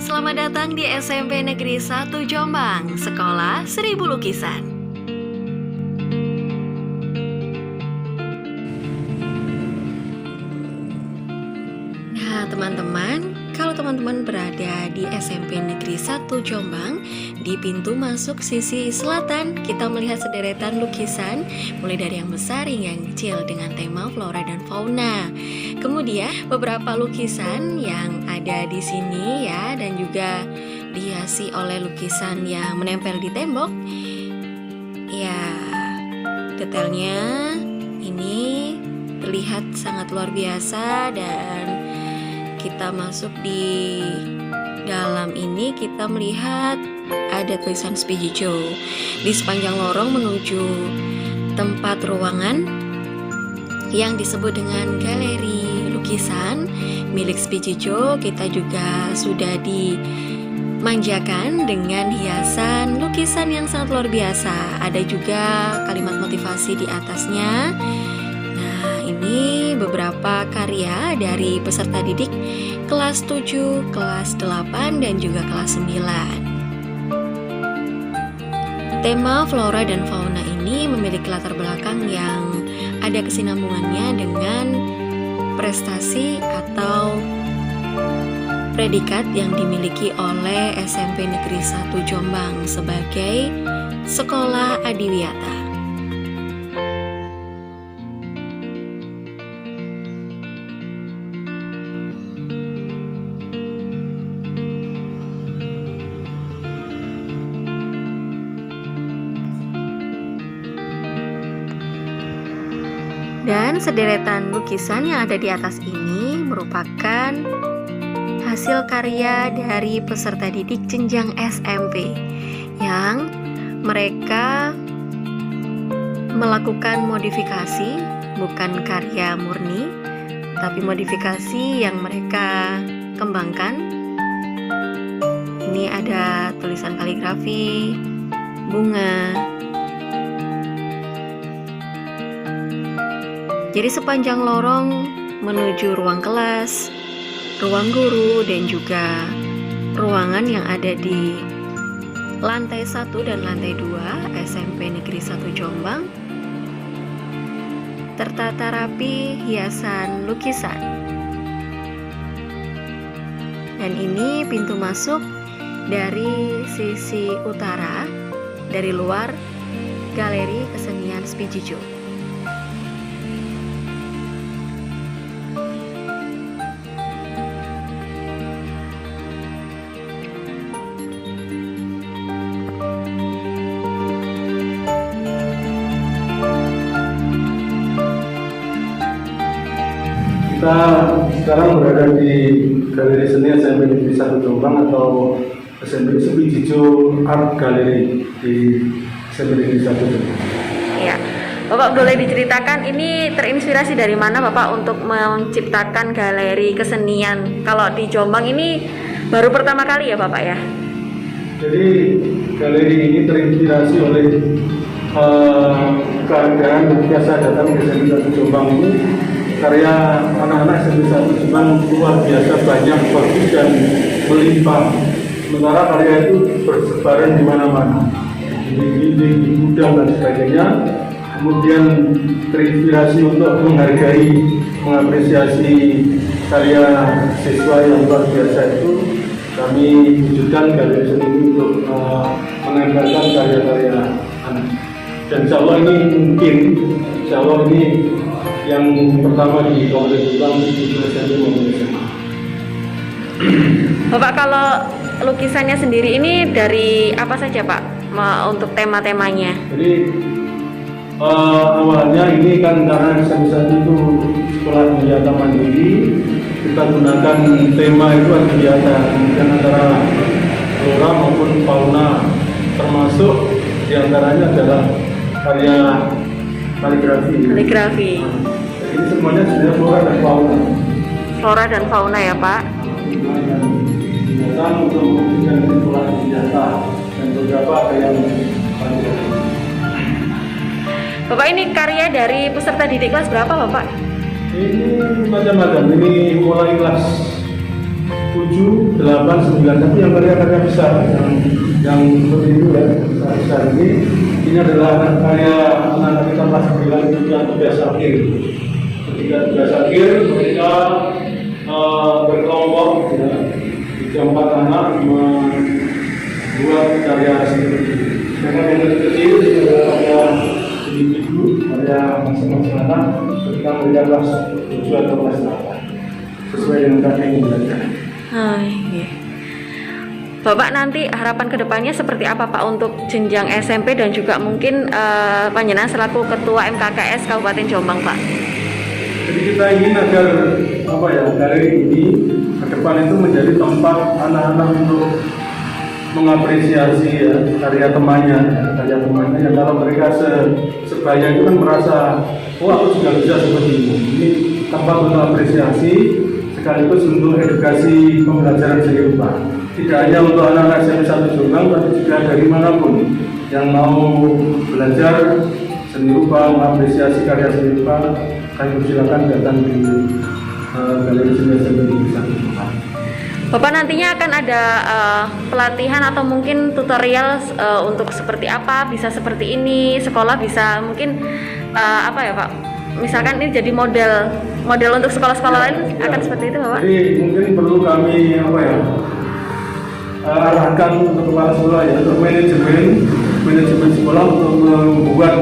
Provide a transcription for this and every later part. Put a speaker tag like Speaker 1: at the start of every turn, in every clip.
Speaker 1: Selamat datang di SMP Negeri 1 Jombang, Sekolah 1000 Lukisan. Nah, teman-teman, kalau teman-teman berada di SMP Negeri 1 Jombang, di pintu masuk sisi selatan, kita melihat sederetan lukisan, mulai dari yang besar hingga yang kecil dengan tema flora dan fauna. Kemudian beberapa lukisan yang ada di sini ya, dan juga dihiasi oleh lukisan yang menempel di tembok. Ya, detailnya ini terlihat sangat luar biasa. Dan kita masuk di dalam ini, kita melihat ada tulisan Spijijo di sepanjang lorong menuju tempat ruangan yang disebut dengan galeri lukisan milik Spijijo. Kita juga sudah dimanjakan dengan hiasan lukisan yang sangat luar biasa. Ada juga kalimat motivasi di atasnya. Nah, ini beberapa karya dari peserta didik kelas 7, kelas 8, dan juga kelas 9. Tema flora dan fauna ini memiliki latar belakang yang ada kesinambungannya dengan prestasi atau predikat yang dimiliki oleh SMP Negeri 1 Jombang sebagai sekolah adiwiyata. Dan sederetan lukisan yang ada di atas ini merupakan hasil karya dari peserta didik jenjang SMP yang mereka melakukan modifikasi, bukan karya murni, tapi modifikasi yang mereka kembangkan. Ini ada tulisan kaligrafi, bunga. Jadi sepanjang lorong menuju ruang kelas, ruang guru, dan juga ruangan yang ada di lantai 1 dan lantai 2 SMP Negeri 1 Jombang tertata rapi hiasan lukisan. Dan ini pintu masuk dari sisi utara, dari luar galeri kesenian Spijijo.
Speaker 2: Kita sekarang berada di Galeri Seni SMP Negeri 1 Jombang atau SMP Spijijo Art Gallery di SMP Negeri 1 Jombang.
Speaker 1: Ya, Bapak boleh diceritakan ini terinspirasi dari mana Bapak untuk menciptakan galeri kesenian? Kalau di Jombang ini baru pertama kali ya Bapak ya?
Speaker 2: Jadi galeri ini terinspirasi oleh keadaan ketika saya datang ke SMP 1 Jombang ini. Karya anak-anak SMP 1 Jombang luar biasa banyak, bagus dan melimpah. Sementara karya itu bersebaran di mana-mana, di dinding, di gudang dan sebagainya. Kemudian terinspirasi untuk menghargai, mengapresiasi karya siswa yang luar biasa itu, kami wujudkan galeri seni ini untuk menempelkan karya-karya anak. Dan insya Allah ini mungkin, insya Allah ini yang pertama di Kabupaten Jombang di SMP Indonesia.
Speaker 1: Bapak, kalau lukisannya sendiri ini dari apa saja Pak untuk tema-temanya?
Speaker 2: Jadi awalnya ini kan karena SMP itu sekolah adiwiyata mandiri, kita gunakan tema itu adiwiyata, kemudian antara flora maupun fauna, termasuk diantaranya adalah karya kaligrafi. Ini semuanya sebenarnya flora dan fauna.
Speaker 1: Flora dan fauna ya Pak.
Speaker 2: Datang untuk memberikan sekolah adiwiyata dan beberapa karya kaligrafi.
Speaker 1: Bapak, ini karya dari peserta didik kelas berapa Bapak?
Speaker 2: Ini macam-macam. Ini mulai kelas 7, 8, 9, tapi yang karya-karya besar yang seperti itu ya, besar ini adalah karya anak-anak kita kelas 9 itu yang tugas akhir. Ketika tugas akhir mereka berkelompok ya, 3-4 anak membuat karya seperti itu. Dengan yang kecil adalah karya individu, karya masing-masing anak ketika mereka kelas 7 atau kelas 8 sesuai dengan karya yang belajar.
Speaker 1: Iya. Bapak nanti harapan kedepannya seperti apa Pak untuk jenjang SMP dan juga mungkin panjenengan selaku Ketua MKKS Kabupaten Jombang Pak?
Speaker 2: Jadi kita ingin agar galeri ini ke depan itu menjadi tempat anak-anak untuk mengapresiasi ya, karya temannya yang kalau mereka sebaya itu kan merasa aku juga bisa seperti ini. Ini tempat untuk apresiasi sekaligus untuk edukasi pembelajaran seni rupa. Tidak hanya untuk anak-anak SMP 1 Jombang, tapi juga dari manapun yang mau belajar seni rupa, mengapresiasi karya seni rupa, kami silakan datang di Galeri Seni SMP Negeri 1 Jombang.
Speaker 1: Bapak nantinya akan ada pelatihan atau mungkin tutorial untuk seperti apa, bisa seperti ini, sekolah bisa mungkin apa ya Pak? Misalkan ini jadi model untuk sekolah-sekolah lain akan seperti itu Bapak?
Speaker 2: Jadi mungkin perlu kami arahkan untuk kepala sekolah ya, untuk manajemen sekolah untuk membuat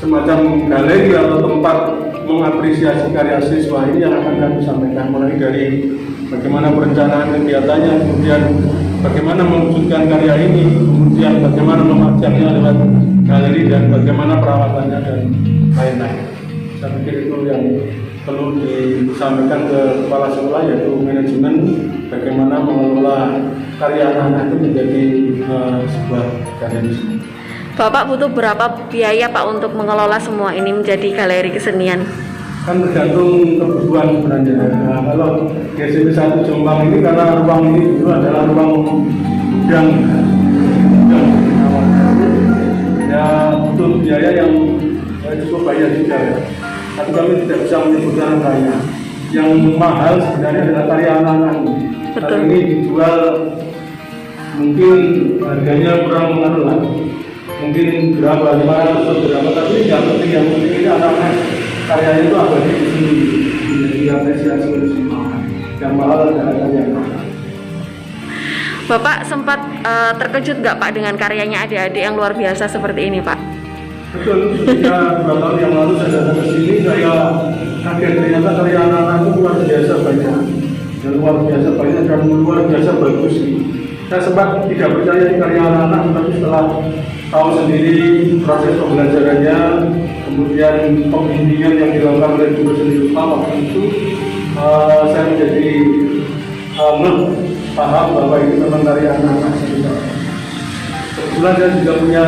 Speaker 2: semacam galeri atau tempat mengapresiasi karya siswa ini yang akan kami sampaikan, mulai dari bagaimana perencanaan kegiatannya, kemudian bagaimana mewujudkan karya ini, kemudian bagaimana memasarkannya lewat galeri dan bagaimana perawatannya dan lain-lain. Saya pikir itu yang perlu disampaikan ke kepala sekolah, yaitu manajemen bagaimana mengelola karya anak-anak itu menjadi sebuah karya seni.
Speaker 1: Bapak butuh berapa biaya Pak untuk mengelola semua ini menjadi galeri kesenian?
Speaker 2: Kan tergantung kebutuhan sebenarnya. Nah, kalau di SMP 1 Jombang ini karena ruang ini dulu adalah ruang gudang ya, butuh biaya yang cukup banyak juga ya. Tapi kami tidak bisa menyebutkan harganya. Yang mahal sebenarnya adalah karya anak-anak. Karena ini dijual mungkin harganya kurang mengaruh lah. Mungkin berapa, 500 atau berapa, tapi yang penting ini anak-anak karyanya itu abadi di sini, diapresiasi oleh semua. Yang mahal adalah karya anak-anak.
Speaker 1: Bapak sempat terkejut nggak Pak dengan karyanya adik-adik yang luar biasa seperti ini Pak?
Speaker 2: Betul, ketika 2 tahun yang lalu saya datang ke sini, saya kaget ternyata karya anak-anak itu luar biasa banyak. Dan luar biasa banyak dan luar biasa bagus. Saya sempat tidak percaya di karya anak-anak, tapi setelah tahu sendiri proses pembelajarannya, kemudian pembimbingan yang dilakukan oleh guru seni rupa waktu itu, saya menjadi paham bahwa ini memang karya anak-anak seni. Kebetulan saya juga punya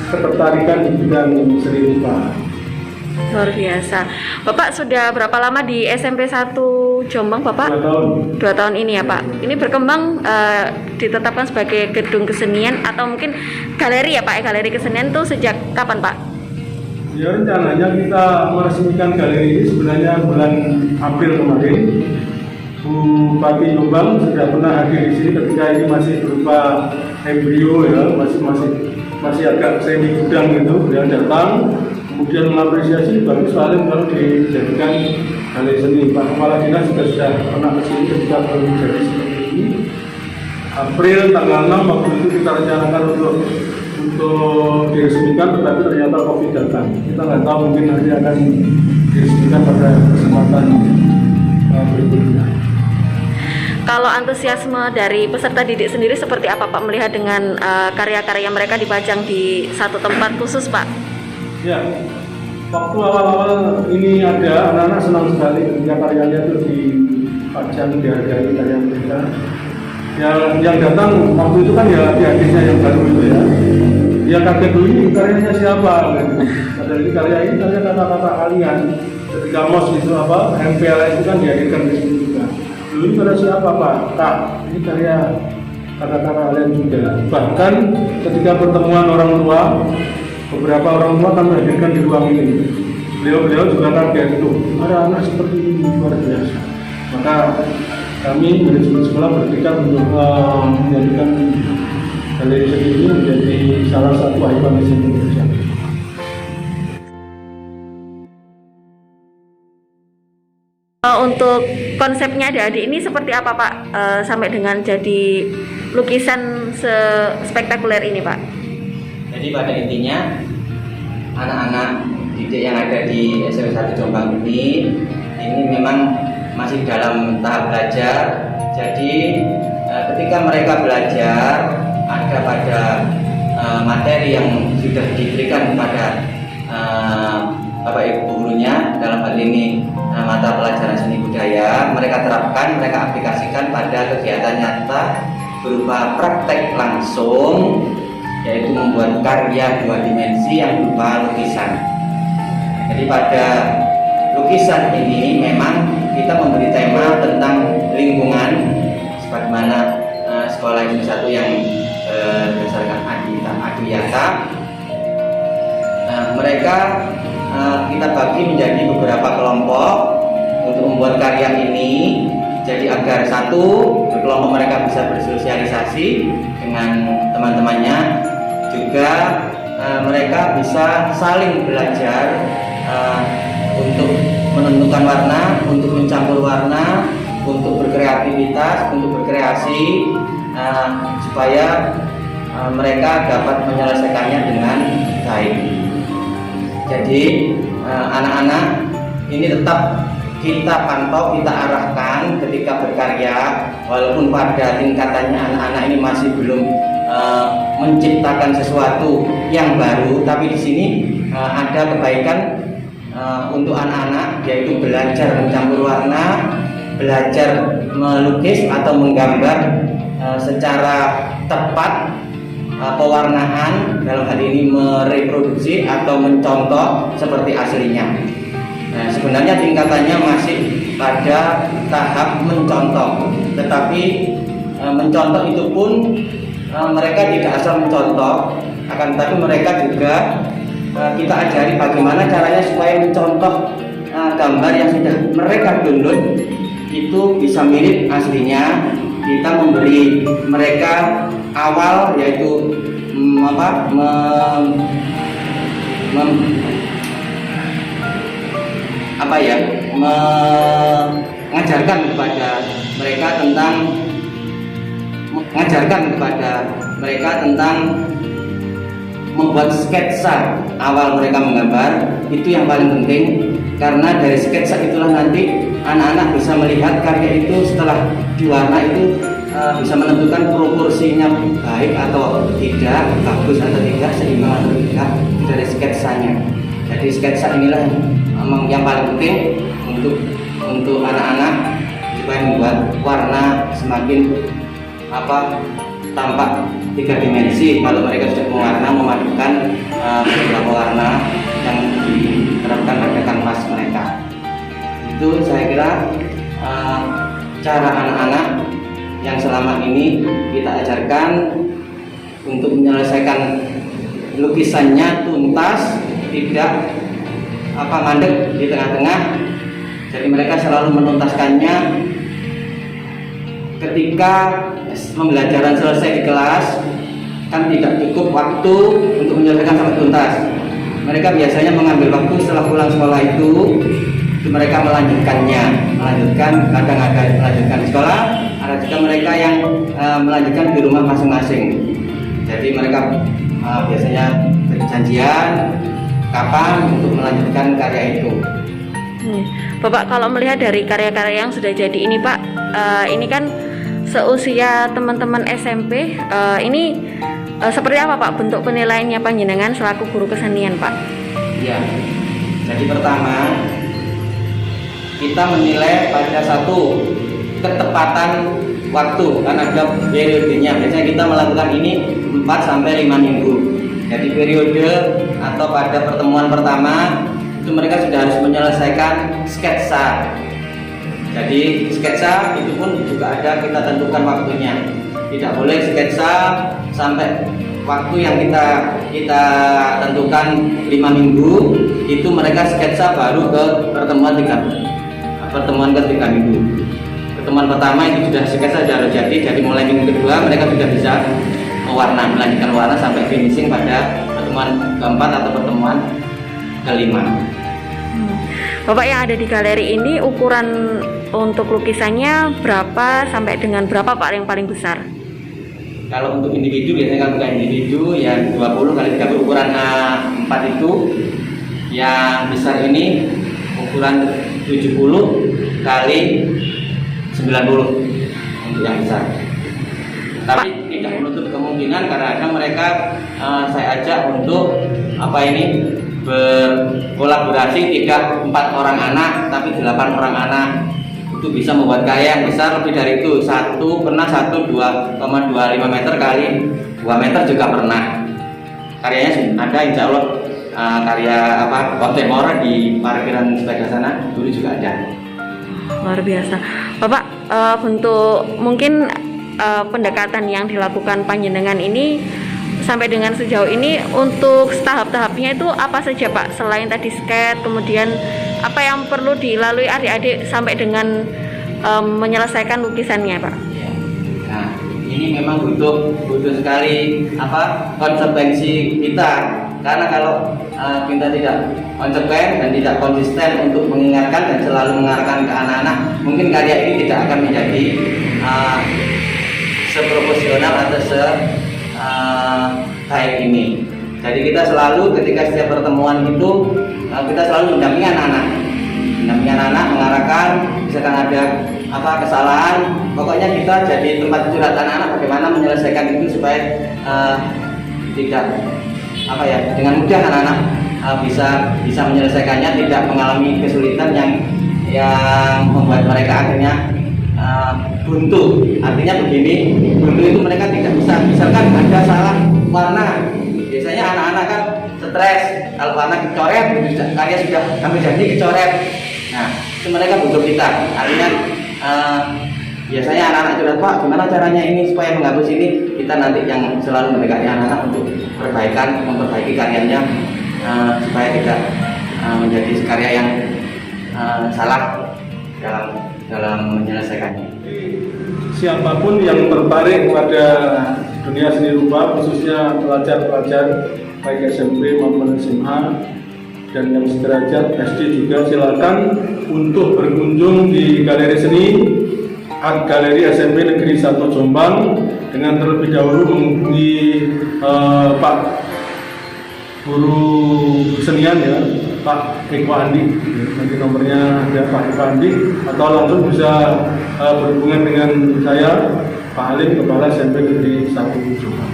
Speaker 2: ketertarikan di bidang seni rupa.
Speaker 1: Luar biasa. Bapak sudah berapa lama di SMP 1 Jombang Bapak?
Speaker 2: 2 tahun.
Speaker 1: 2 tahun ini ya Pak. Ini berkembang ditetapkan sebagai gedung kesenian atau mungkin galeri ya Pak? Galeri kesenian itu sejak kapan Pak?
Speaker 2: Ya, rencananya kita meresmikan galeri ini sebenarnya bulan April kemarin. Bupati Jombang sudah pernah hadir di sini ketika ini masih berupa embrio ya, masih agak semi gudang gitu. Beliau datang, kemudian mengapresiasi bagus sekali kalau dijadikan galeri seni. Pak Kepala Dinas juga sudah pernah ke sini ketika baru jadi seperti ini. April tanggal 6 waktu itu kita rencanakan untuk diresmikan, tetapi ternyata COVID datang. Kita nggak tahu, mungkin nanti akan diresmikan pada kesempatan berikutnya.
Speaker 1: Kalau antusiasme dari peserta didik sendiri seperti apa Pak melihat dengan karya-karya mereka dipajang di satu tempat khusus Pak?
Speaker 2: Ya, waktu awal-awal ini ada, anak-anak senang sekali ketika karyanya itu dipajang, dihargai karya mereka. Yang datang waktu itu kan ya adik-adiknya yang baru itu ya. Dia kaget dulu, ini karyanya siapa? Padahal ini karya kata-kata kalian. Ketika MOS itu MPLS itu kan dihadirkan di sini juga. Dulu ini karya siapa Pak? Kak, ini karya kata-kata kalian juga. Bahkan ketika pertemuan orang tua, beberapa orang tua kan dihadirkan di ruang ini. Beliau juga kaget tuh, ada anak seperti ini luar biasa. Maka kami manajemen sekolah bertekad untuk menjadikan galeri seni ini menjadi salah satu ikon seni Indonesia.
Speaker 1: Untuk konsepnya adik-adik ini seperti apa Pak, sampai dengan jadi lukisan spektakuler ini Pak?
Speaker 3: Jadi pada intinya anak-anak didik yang ada di SMP 1 Jombang ini memang masih dalam tahap belajar. Jadi ketika mereka belajar ada pada materi yang sudah diberikan kepada Bapak Ibu gurunya, dalam hal ini mata pelajaran seni budaya, mereka terapkan, mereka aplikasikan pada kegiatan nyata berupa praktek langsung, yaitu membuat karya 2 dimensi yang berupa lukisan. Jadi pada lukisan ini memang kita memberi tema tentang lingkungan, sebagaimana sekolah ini satu yang berdasarkan Adiyata. Mereka kita bagi menjadi beberapa kelompok untuk membuat karya ini. Jadi agar satu kelompok mereka bisa bersosialisasi dengan teman-temannya, juga mereka bisa saling belajar untuk menentukan warna, untuk mencampur warna, untuk berkreativitas, untuk berkreasi, supaya mereka dapat menyelesaikannya dengan baik. Jadi anak-anak ini tetap kita pantau, kita arahkan ketika berkarya, walaupun pada tingkatannya anak-anak ini masih belum menciptakan sesuatu yang baru, tapi di sini ada kebaikan untuk anak-anak, yaitu belajar mencampur warna, belajar melukis atau menggambar secara tepat, pewarnaan, dalam hal ini mereproduksi atau mencontoh seperti aslinya. Nah, sebenarnya tingkatannya masih pada tahap mencontoh, tetapi mencontoh itu pun mereka tidak asal mencontoh, akan tetapi mereka juga kita ajari bagaimana caranya supaya mencontoh gambar yang sudah mereka download itu bisa mirip aslinya. Kita memberi mereka awal, yaitu mengajarkan kepada mereka tentang membuat sketsa awal mereka menggambar. Itu yang paling penting, karena dari sketsa itulah nanti anak-anak bisa melihat karya itu setelah diwarna itu bisa menentukan proporsinya baik atau tidak, bagus atau tidak, seimbang atau tidak dari sketsanya. Jadi sketsa inilah yang paling penting untuk anak-anak supaya membuat warna semakin tampak 3 dimensi. Kalau mereka sudah mewarna, memadukan beberapa warna yang diterapkan pada kanvas mereka. Itu saya kira cara anak-anak yang selama ini kita ajarkan untuk menyelesaikan lukisannya tuntas, tidak mandek di tengah-tengah. Jadi mereka selalu menuntaskannya ketika pembelajaran selesai di kelas, kan tidak cukup waktu untuk menyelesaikan sampai tuntas. Mereka biasanya mengambil waktu setelah pulang sekolah itu mereka melanjutkan kadang ada melanjutkan di sekolah, ada juga mereka yang melanjutkan di rumah masing-masing. Jadi mereka biasanya berjanjian kapan untuk melanjutkan karya itu.
Speaker 1: Bapak, kalau melihat dari karya-karya yang sudah jadi ini Pak, ini kan seusia teman-teman SMP, ini seperti apa Pak bentuk penilaiannya panjenengan selaku guru kesenian Pak?
Speaker 3: Iya, jadi pertama kita menilai pada satu ketepatan waktu, karena ada periodenya. Biasanya kita melakukan ini 4-5 minggu. Jadi periode atau pada pertemuan pertama itu mereka sudah harus menyelesaikan sketsa. Jadi sketsa itu pun juga ada kita tentukan waktunya. Tidak boleh sketsa sampai waktu yang kita tentukan 5 minggu, itu mereka sketsa baru ke pertemuan ke 3 minggu. pertemuan pertama itu sudah sketsa sudah jadi mulai minggu kedua mereka sudah bisa melanjutkan warna sampai finishing pada pertemuan keempat atau pertemuan kelima.
Speaker 1: Bapak yang ada di galeri ini ukuran untuk lukisannya berapa sampai dengan berapa Pak yang paling besar?
Speaker 3: Kalau untuk individu biasanya kalau bukan individu ya 20 kali 30 ukuran A4 itu yang besar ini ukuran 70 kali 90 untuk yang besar. Tapi tidak menutup kemungkinan karena mereka saya ajak untuk berkolaborasi tidak 4 orang anak tapi 8 orang anak itu bisa membuat karya yang besar lebih dari itu. Pernah 2,25 meter kali 2 meter juga pernah. Karyanya ada insya Allah karya kontemporer di parkiran sebelah sana dulu juga ada.
Speaker 1: Luar biasa. Bapak, bentuk mungkin pendekatan yang dilakukan panjenengan ini sampai dengan sejauh ini untuk tahap-tahapnya itu apa saja Pak? Selain tadi sketch, kemudian apa yang perlu dilalui adik-adik sampai dengan menyelesaikan lukisannya Pak?
Speaker 3: Nah, ini memang butuh sekali konsekuensi kita, karena kalau kita tidak konsekuen dan tidak konsisten untuk mengingatkan dan selalu mengarahkan ke anak-anak, mungkin karya ini tidak akan menjadi seproporsional atau baik ini. Jadi kita selalu ketika setiap pertemuan itu kita selalu mendampingi anak-anak, mengarahkan misalkan ada kesalahan, pokoknya kita jadi tempat curhat anak-anak bagaimana menyelesaikan itu supaya tidak dengan mudah anak-anak bisa menyelesaikannya, tidak mengalami kesulitan yang membuat mereka akhirnya buntu. Artinya begini, buntu itu mereka tidak bisa, misalkan ada salah warna, biasanya anak-anak kan stres kalau warna kecoret, karya sudah kami janji kecoret. Nah, itu mereka butuh kita. Artinya biasanya anak-anak curhat, Pak gimana caranya ini supaya menghapus ini, kita nanti yang selalu mendekati anak-anak untuk memperbaiki karyanya supaya tidak menjadi karya yang salah dalam menyelesaikannya.
Speaker 2: Siapapun yang tertarik pada dunia seni rupa, khususnya pelajar-pelajar baik SMP maupun SMA dan yang sederajat SD juga, silakan untuk berkunjung di Galeri Seni Art Galeri SMP Negeri 1 Jombang dengan terlebih dahulu menghubungi Pak Guru Kesenian ya, Pak Eko Andi, nanti nomornya ada Pak Eko Andi, atau langsung bisa berhubungan dengan saya, Pak Halim, Kepala SMP Negeri 1 Jombang.